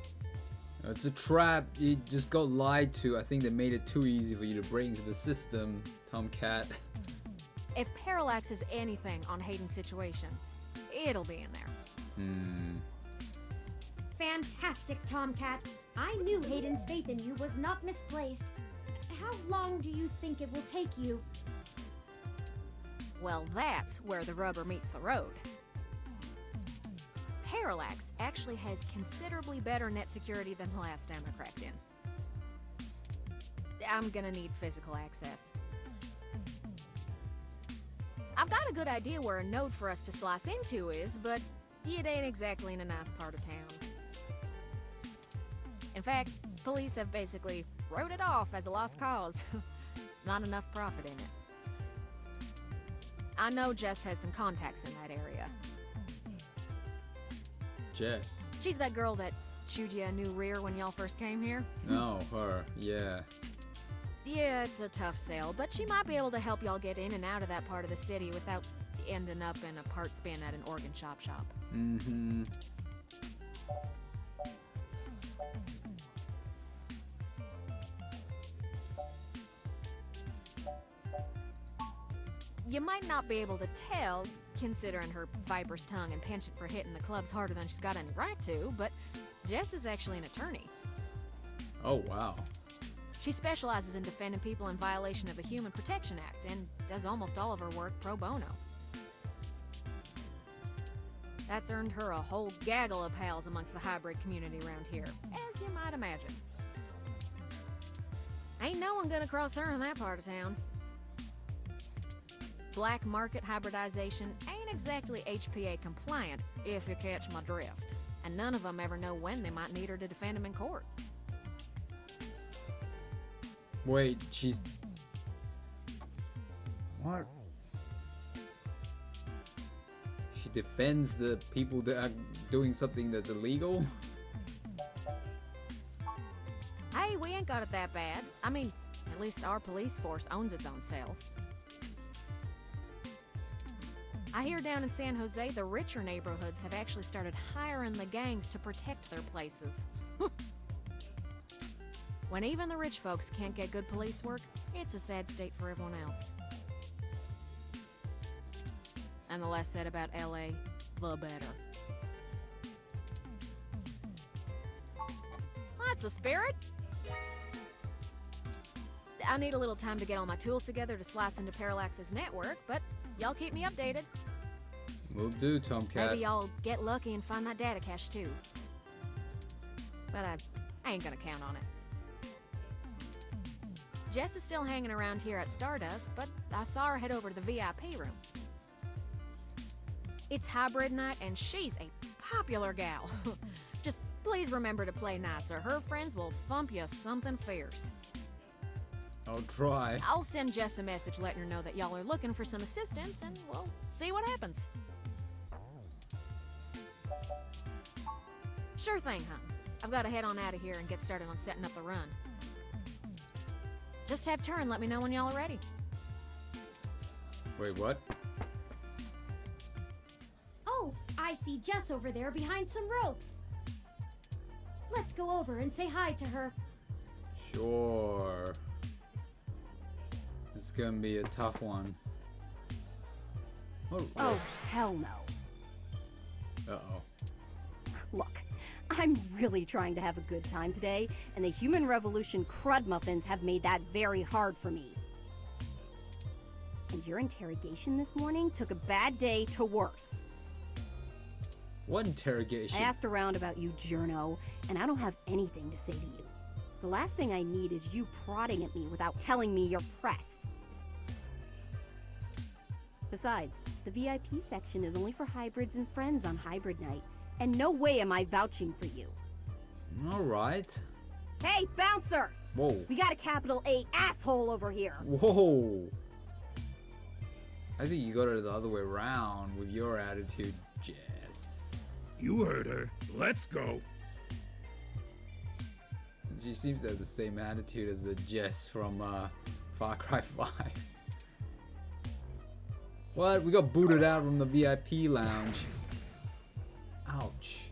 It's a trap. You just got lied to. I think they made it too easy for you to break into the system, Tomcat. If Parallax has anything on Hayden's situation, it'll be in there. Fantastic, Tomcat. I knew Hayden's faith in you was not misplaced. How long do you think it will take you? Well, that's where the rubber meets the road. Parallax actually has considerably better net security than the last time I cracked in. I'm gonna need physical access. I've got a good idea where a node for us to slice into is, but it ain't exactly in a nice part of town. In fact, police have basically wrote it off as a lost cause. Not enough profit in it. I know Jess has some contacts in that area. Jess. She's that girl that chewed you a new rear when y'all first came here. No, her. Yeah. Yeah, it's a tough sale, but she might be able to help y'all get in and out of that part of the city without ending up in a parts bin at an organ shop. Mm-hmm. You might not be able to tell, considering her viper's tongue and penchant for hitting the clubs harder than she's got any right to, but Jess is actually an attorney. Oh, wow. She specializes in defending people in violation of the Human Protection Act and does almost all of her work pro bono. That's earned her a whole gaggle of pals amongst the hybrid community around here, as you might imagine. Ain't no one gonna cross her in that part of town. Black market hybridization ain't exactly HPA compliant, if you catch my drift. And none of them ever know when they might need her to defend them in court. Wait, she's... What? She defends the people that are doing something that's illegal? Hey, we ain't got it that bad. I mean, at least our police force owns its own self. I hear down in San Jose, the richer neighborhoods have actually started hiring the gangs to protect their places. When even the rich folks can't get good police work, it's a sad state for everyone else. And the less said about LA, the better. That's the spirit. I need a little time to get all my tools together to slice into Parallax's network, but y'all keep me updated. Will do, Tomcat. Maybe y'all get lucky and find that data cache too. But I ain't gonna count on it. Jess is still hanging around here at Stardust, but I saw her head over to the VIP room. It's hybrid night and she's a popular gal. Just please remember to play nice or her friends will thump you something fierce. I'll try. I'll send Jess a message letting her know that y'all are looking for some assistance and we'll see what happens. Sure thing, hon. I've got to head on out of here and get started on setting up the run. Just have Turin let me know when y'all are ready. Wait, what? Oh, I see Jess over there behind some ropes. Let's go over and say hi to her. Sure. It's gonna be a tough one. Oh, hell no. Uh-oh. Look, I'm really trying to have a good time today, and the Human Revolution crud muffins have made that very hard for me. And your interrogation this morning took a bad day to worse. What interrogation? I asked around about you, Journo, and I don't have anything to say to you. The last thing I need is you prodding at me without telling me you're press. Besides, the VIP section is only for hybrids and friends on hybrid night, and no way am I vouching for you. Alright. Hey, bouncer! Whoa. We got a capital A asshole over here. Whoa. I think you got it the other way around with your attitude, Jess. You heard her. Let's go. She seems to have the same attitude as the Jess from Far Cry 5. What? We got booted out from the VIP lounge. Ouch.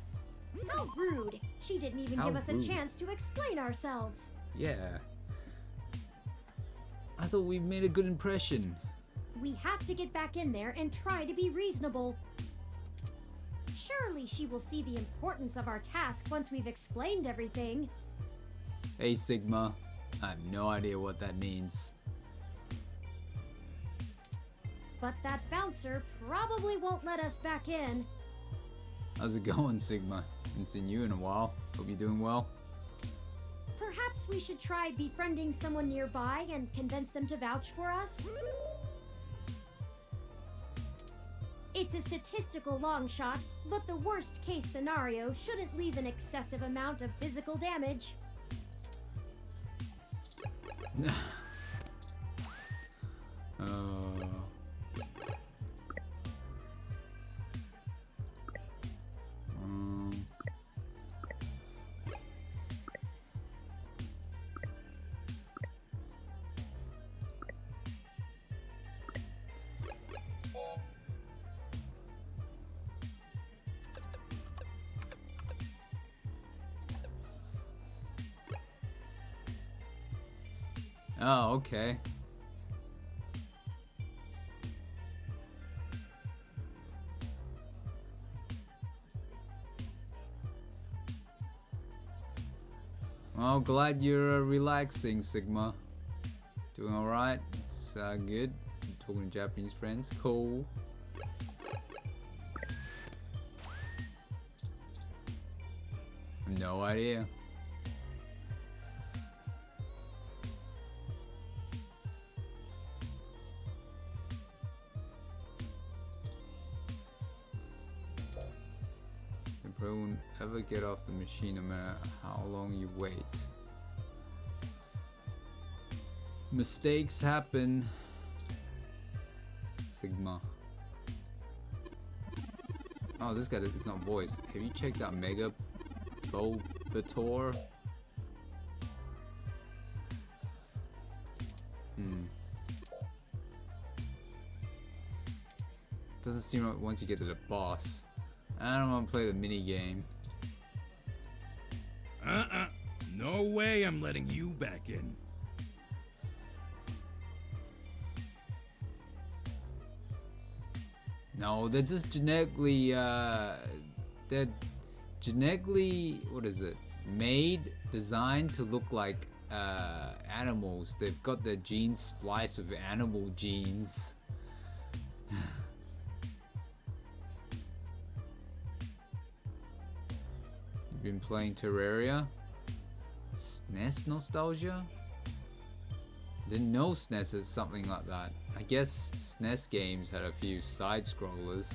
How rude. She didn't even How give us rude. a chance to explain ourselves. Yeah. I thought we made a good impression. We have to get back in there and try to be reasonable. Surely she will see the importance of our task once we've explained everything. Hey, Sigma. I have no idea what that means. But that bouncer probably won't let us back in. How's it going, Sigma? Haven't seen you in a while. Hope you're doing well. Perhaps we should try befriending someone nearby and convince them to vouch for us? It's a statistical long shot, but the worst case scenario shouldn't leave an excessive amount of physical damage. Oh, okay. Well, glad you're relaxing, Sigma. Doing alright? It's good. Talking to Japanese friends. Cool. No idea. You won't ever get off the machine no matter how long you wait. Mistakes happen. Sigma. Oh, this guy is not voice. Have you checked out Mega Bulbator? Doesn't seem like once you get to the boss. I don't want to play the mini game. No way I'm letting you back in. No, they're just genetically, they're genetically, what is it? Made, designed to look like, animals. They've got their genes spliced with animal genes. You've been playing Terraria? SNES nostalgia? Didn't know SNES is something like that. I guess SNES games had a few side scrollers.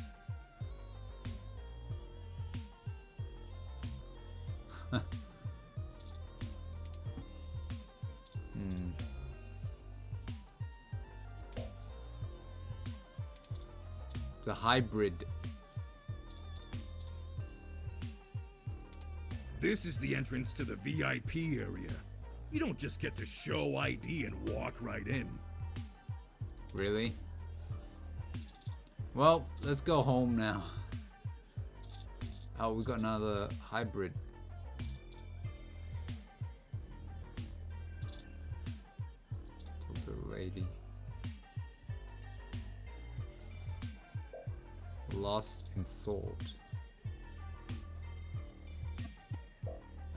It's a hybrid. This is the entrance to the VIP area. You don't just get to show ID and walk right in. Really? Well, let's go home now. Oh, we got another hybrid. Talk to the lady. Lost in thought.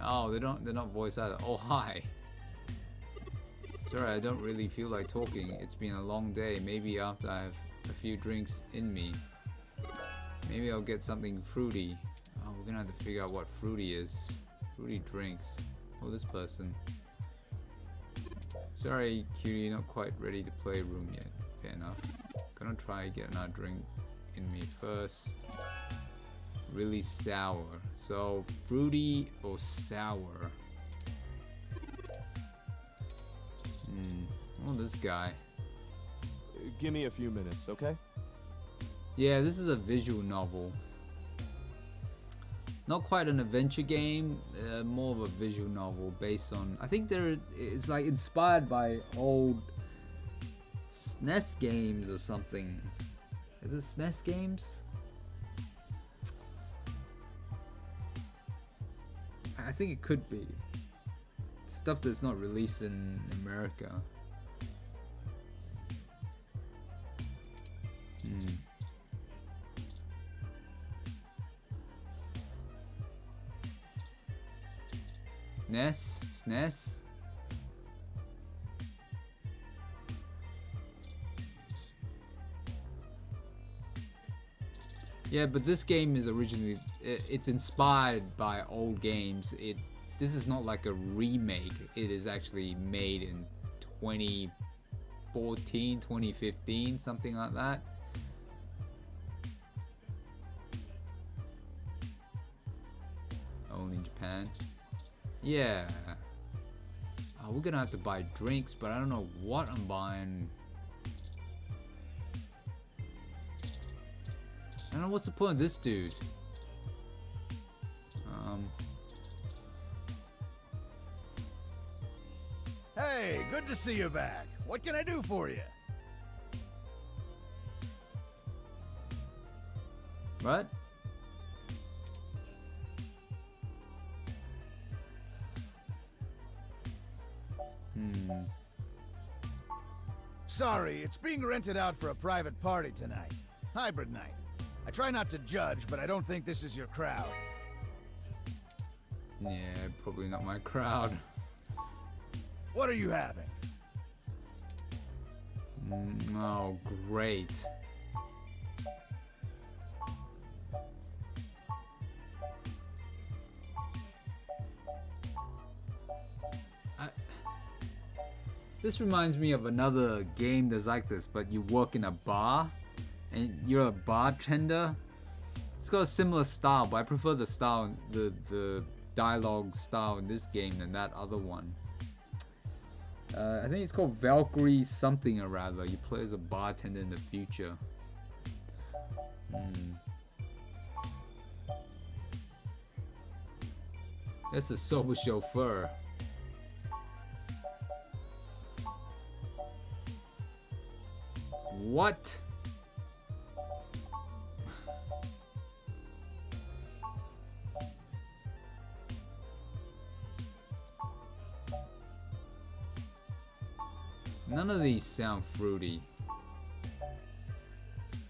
Oh, they're not voice either. Oh, hi. Sorry, I don't really feel like talking. It's been a long day. Maybe after I have a few drinks in me. Maybe I'll get something fruity. Oh, we're gonna have to figure out what fruity is. Fruity drinks. Oh, this person. Sorry, cutie, not quite ready to play room yet. Fair enough. Gonna try get another drink in me first. Really sour. So, fruity or sour? Oh, this guy. Give me a few minutes, okay? Yeah, this is a visual novel. Not quite an adventure game, more of a visual novel based on... I think it's like inspired by old SNES games or something. Is it SNES games? I think it could be. Stuff that's not released in America. NES? SNES? Yeah, but this game is originally it's inspired by old games. This is not like a remake. It is actually made in 2014, 2015, something like that. Only in Japan. Yeah. Oh, we're gonna have to buy drinks, but I don't know what I'm buying. I don't know what's the point of this dude. Hey, good to see you back. What can I do for you? What? Sorry, it's being rented out for a private party tonight. Hybrid night. I try not to judge, but I don't think this is your crowd. Yeah, probably not my crowd. What are you having? Oh, great. This reminds me of another game that's like this, but you work in a bar and you're a bartender. It's got a similar style, but I prefer the style, the dialogue style in this game than that other one. I think it's called Valkyrie something or rather. You play as a bartender in the future. That's a sober chauffeur. What? None of these sound fruity.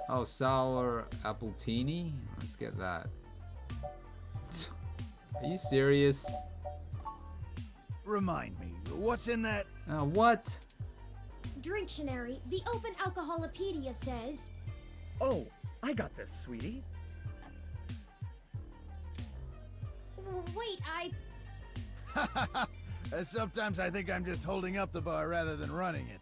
Oh, sour appletini? Let's get that. Are you serious? Remind me, what's in that? What? Drinctionary, the Open Alcoholopedia says... Oh, I got this, sweetie. Wait, Sometimes I think I'm just holding up the bar rather than running it.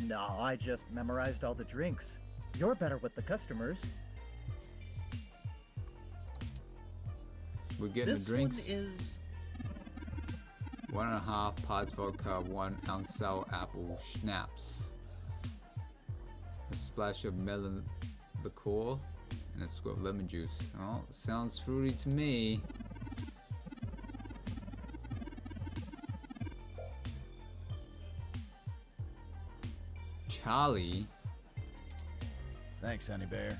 No, I just memorized all the drinks. You're better with the customers. We're getting this the drinks. One is 1.5 pods vodka, 1 ounce sour apple schnapps, a splash of melon liqueur, and a squirt of lemon juice. Oh, sounds fruity to me. Charlie. Thanks, honey bear.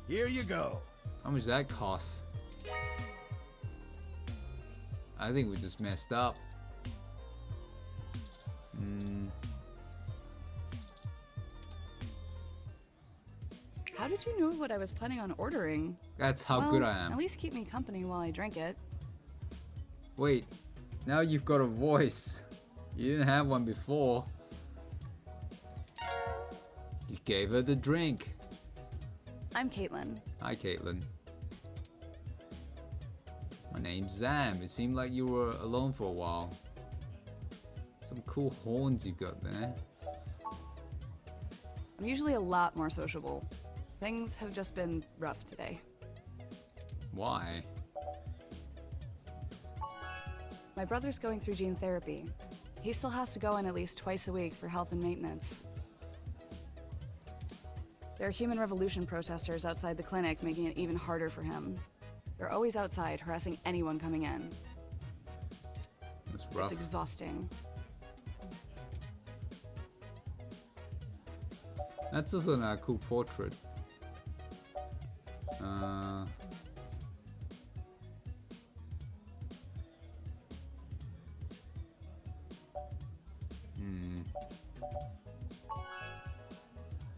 Here you go. How much does that cost? I think we just messed up. How did you know what I was planning on ordering? That's how good I am. At least keep me company while I drink it. Wait, now you've got a voice. You didn't have one before. You gave her the drink. I'm Caitlin. Hi, Caitlin. My name's Zam. It seemed like you were alone for a while. Some cool horns you got there. I'm usually a lot more sociable. Things have just been rough today. Why? My brother's going through gene therapy. He still has to go in at least twice a week for health and maintenance. There are Human Revolution protesters outside the clinic, making it even harder for him. They're always outside, harassing anyone coming in. That's rough. It's exhausting. That's also not a cool portrait.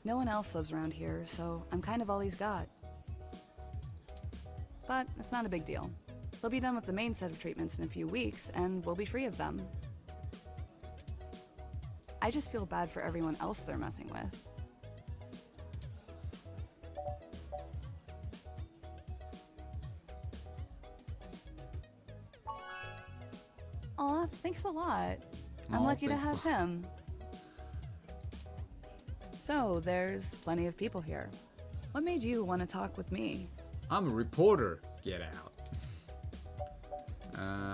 No one else lives around here, so I'm kind of all he's got. But it's not a big deal. They'll be done with the main set of treatments in a few weeks, and we'll be free of them. I just feel bad for everyone else they're messing with. Aw, thanks a lot. I'm lucky to have him. So, there's plenty of people here. What made you want to talk with me? I'm a reporter. Get out.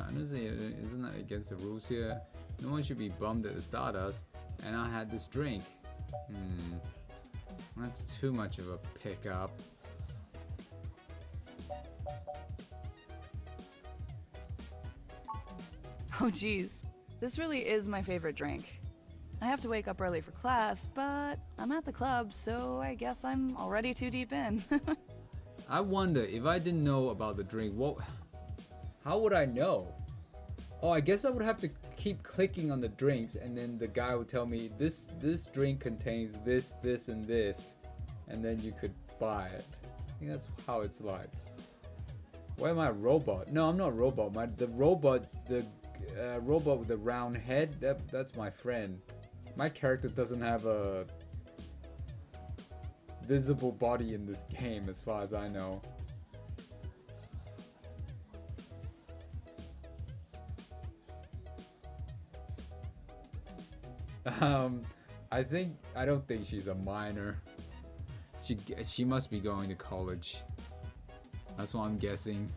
Honestly, isn't that against the rules here? No one should be bummed at the Stardust, and I had this drink. That's too much of a pickup. Oh geez, this really is my favorite drink. I have to wake up early for class, but I'm at the club, so I guess I'm already too deep in. I wonder if I didn't know about the drink, how would I know? Oh, I guess I would have to keep clicking on the drinks, and then the guy would tell me this drink contains this, this, and this, and then you could buy it. I think that's how it's like. Why am I a robot? No, I'm not a robot. The robot with the round head, that's my friend. My character doesn't have a visible body in this game, as far as I know. I don't think she's a minor. She must be going to college. That's what I'm guessing.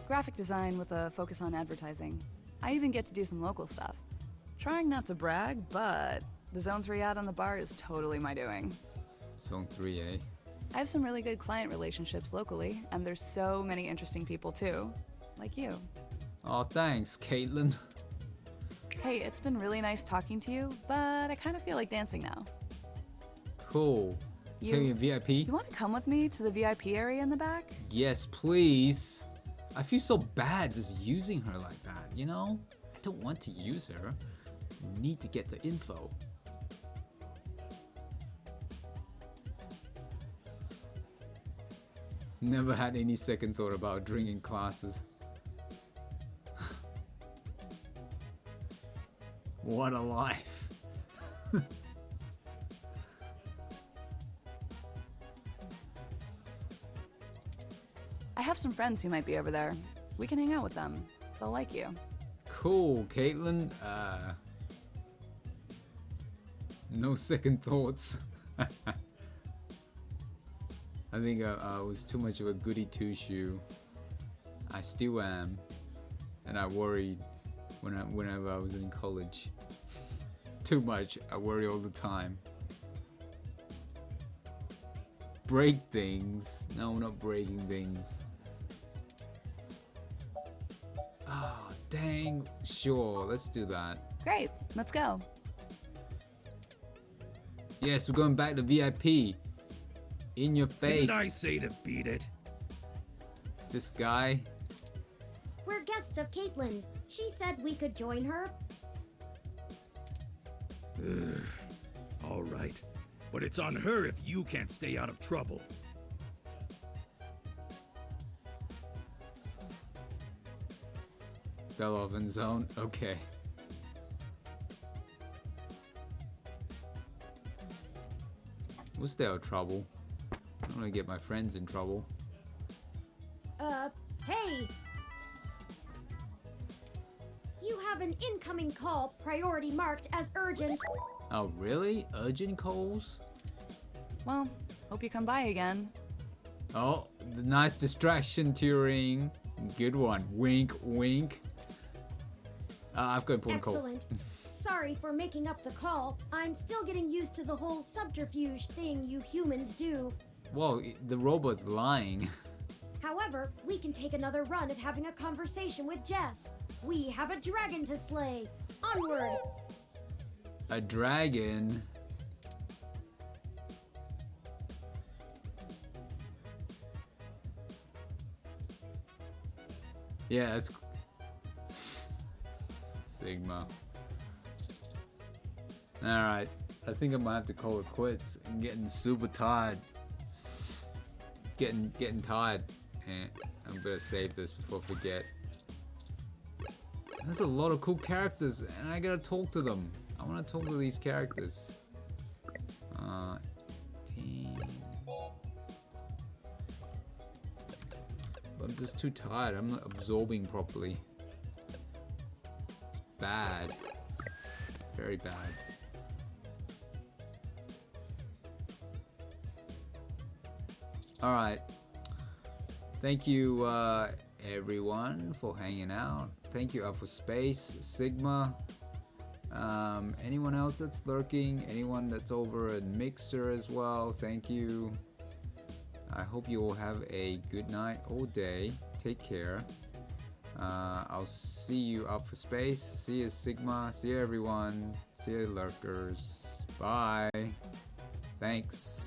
Graphic design with a focus on advertising. I even get to do some local stuff. Trying not to brag, but the Zone 3 ad on the bar is totally my doing. Zone 3, eh? I have some really good client relationships locally, and there's so many interesting people too. Like you. Oh, thanks, Caitlin. Hey, it's been really nice talking to you, but I kind of feel like dancing now. Cool. Taking a VIP? You want to come with me to the VIP area in the back? Yes, please. I feel so bad just using her like that, you know? I don't want to use her. I need to get the info. Never had any second thought about drinking classes. What a life. I have some friends who might be over there. We can hang out with them. They'll like you. Cool, Caitlin. No second thoughts. I think I was too much of a goody two-shoe. I still am, and I worried whenever I was in college. Too much. I worry all the time. Break things. No, not breaking things. Ah, dang. Sure, let's do that. Great, let's go. Yes, we're going back to VIP. In your face. Didn't I say to beat it? This guy. We're guests of Caitlin. She said we could join her. All right. But it's on her if you can't stay out of trouble. Fell off in zone. Okay. We'll stay out of trouble. I don't want to get my friends in trouble. Hey! You have an incoming call, priority marked as urgent. Oh, really? Urgent calls? Well, hope you come by again. Oh, the nice distraction, Turing. Good one. Wink, wink. I've got an important call. Excellent. Sorry for making up the call. I'm still getting used to the whole subterfuge thing you humans do. Whoa, the robot's lying. However, we can take another run at having a conversation with Jess. We have a dragon to slay. Onward. A dragon? Yeah, it's Sigma. Alright, I think I might have to call it quits. I'm getting super tired. Getting tired. And I'm gonna save this before I forget. There's a lot of cool characters and I gotta talk to them. I wanna talk to these characters. Team. But I'm just too tired. I'm not absorbing properly. It's bad. Very bad. Alright. Thank you everyone for hanging out. Thank you Alpha Space, Sigma. Anyone else that's lurking, anyone that's over in Mixer as well, thank you. I hope you all have a good night or day. Take care. I'll see you Alpha Space. See you Sigma. See you everyone. See you lurkers. Bye. Thanks.